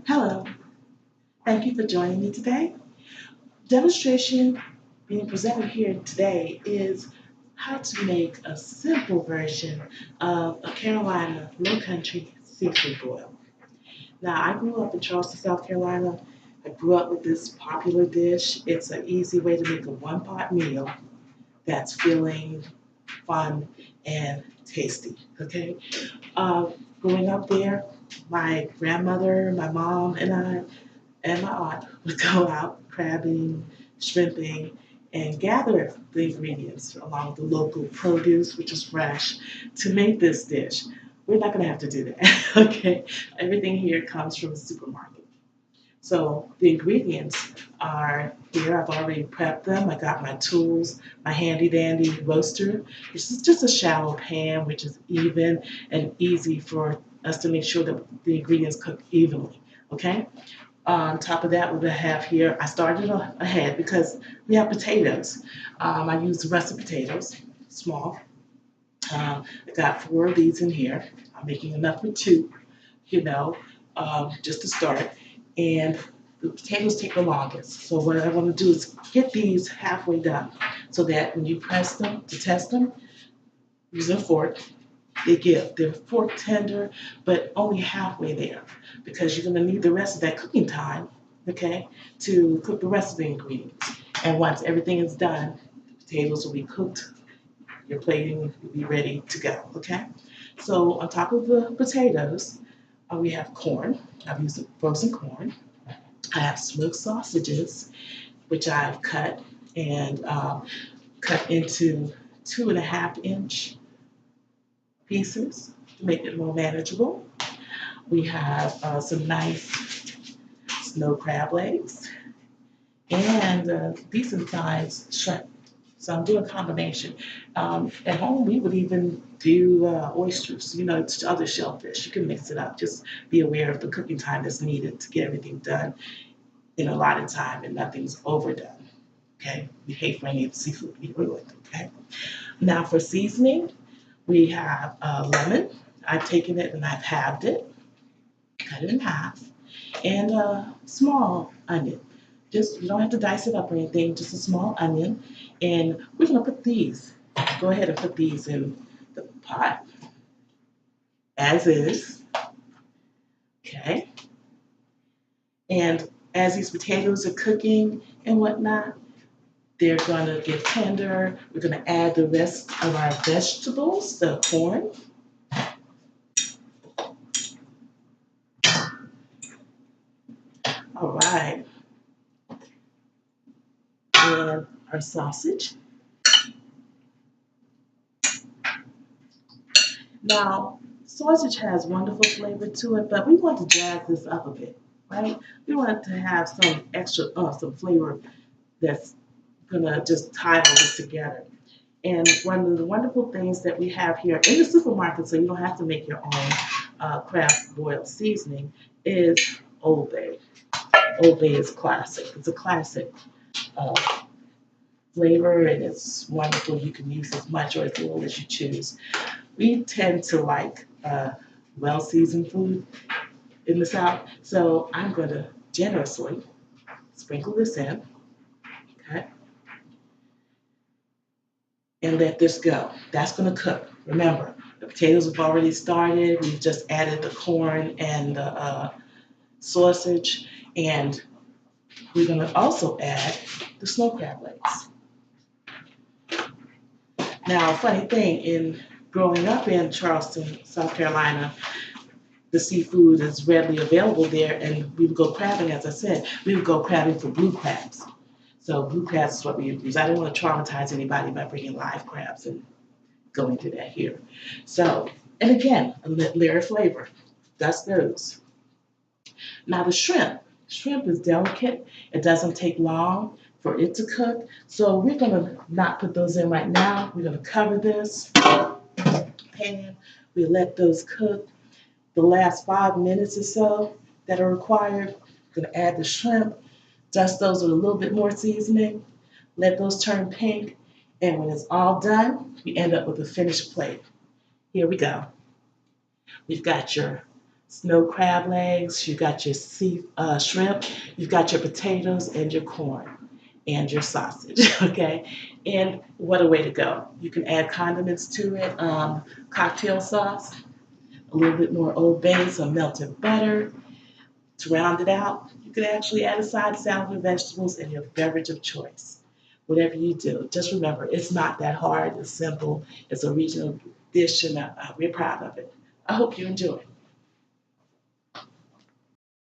Hello, thank you for joining me today. Demonstration being presented here today is how to make a simple version of a Carolina Lowcountry seafood boil. Now, I grew up in Charleston, South Carolina. I grew up with this popular dish. It's an easy way to make a one-pot meal that's filling, fun, and tasty. Okay. Growing up there, my grandmother, my mom, and my aunt would go out crabbing, shrimping, and gather the ingredients along with the local produce, which is fresh, to make this dish. We're not going to have to do that, okay? Everything here comes from the supermarket. So the ingredients are here. I've already prepped them. I got my tools, my handy dandy roaster. This is just a shallow pan, which is even and easy for us to make sure that the ingredients cook evenly, okay? On top of that, we have here, I started ahead because we have potatoes. I use the russet potatoes, small. I got four of these in here. I'm making enough for two, you know, just to start. And the potatoes take the longest. So what I want to do is get these halfway done so that when you press them to test them, using a fork, they're fork tender, but only halfway there because you're going to need the rest of that cooking time, okay, to cook the rest of the ingredients. And once everything is done, the potatoes will be cooked, your plating will be ready to go, okay? So on top of the potatoes, we have corn. I've used frozen corn. I have smoked sausages, which I've cut and cut into 2.5 inch pieces to make it more manageable. We have some nice snow crab legs and decent sized shrimp. So I'm doing a combination. At home, we would even do oysters, other shellfish. You can mix it up. Just be aware of the cooking time that's needed to get everything done in a lot of time and nothing's overdone. Okay? We hate for any of the seafood to be ruined. Okay? Now for seasoning, we have lemon. I've taken it and I've halved it, cut it in half, and a small onion. Just you don't have to dice it up or anything, just a small onion. And we're gonna put these. Go ahead and put these in the pot as is. Okay. And as these potatoes are cooking and whatnot, they're gonna get tender. We're gonna add the rest of our vegetables, the corn. All right. And our sausage. Now, sausage has wonderful flavor to it, but we want to jazz this up a bit, right? We want to have some extra, some flavor that's gonna just tie all this together. And one of the wonderful things that we have here in the supermarket, so you don't have to make your own craft boiled seasoning, is Old Bay. Old Bay is classic. It's a classic uh, flavor, and it's wonderful. You can use as much or as little as you choose. We tend to like well-seasoned food in the South, so I'm going to generously sprinkle this in, okay, and let this go. That's going to cook. Remember, the potatoes have already started. We've just added the corn and the sausage, and we're going to also add the snow crab legs. Now, funny thing, in growing up in Charleston, South Carolina, the seafood is readily available there, and we would go crabbing, as I said, we would go crabbing for blue crabs. So blue crabs is what we would use. I didn't want to traumatize anybody by bringing live crabs and going to that here. So, and again, a layer of flavor. That's those. Now the shrimp. Shrimp is delicate. It doesn't take long for it to cook. So we're going to not put those in right now. We're going to cover this pan. We let those cook the last 5 minutes or so that are required. I'm going to add the shrimp, dust those with a little bit more seasoning, let those turn pink, and when it's all done, we end up with a finished plate. Here we go. We've got your snow crab legs, you got your shrimp, you've got your potatoes and your corn and your sausage, okay? And what a way to go. You can add condiments to it, cocktail sauce, a little bit more Old Bay, some melted butter. To round it out, you can actually add a side salad with vegetables and your beverage of choice. Whatever you do, just remember, it's not that hard, it's simple, it's a regional dish, and we're proud of it. I hope you enjoy.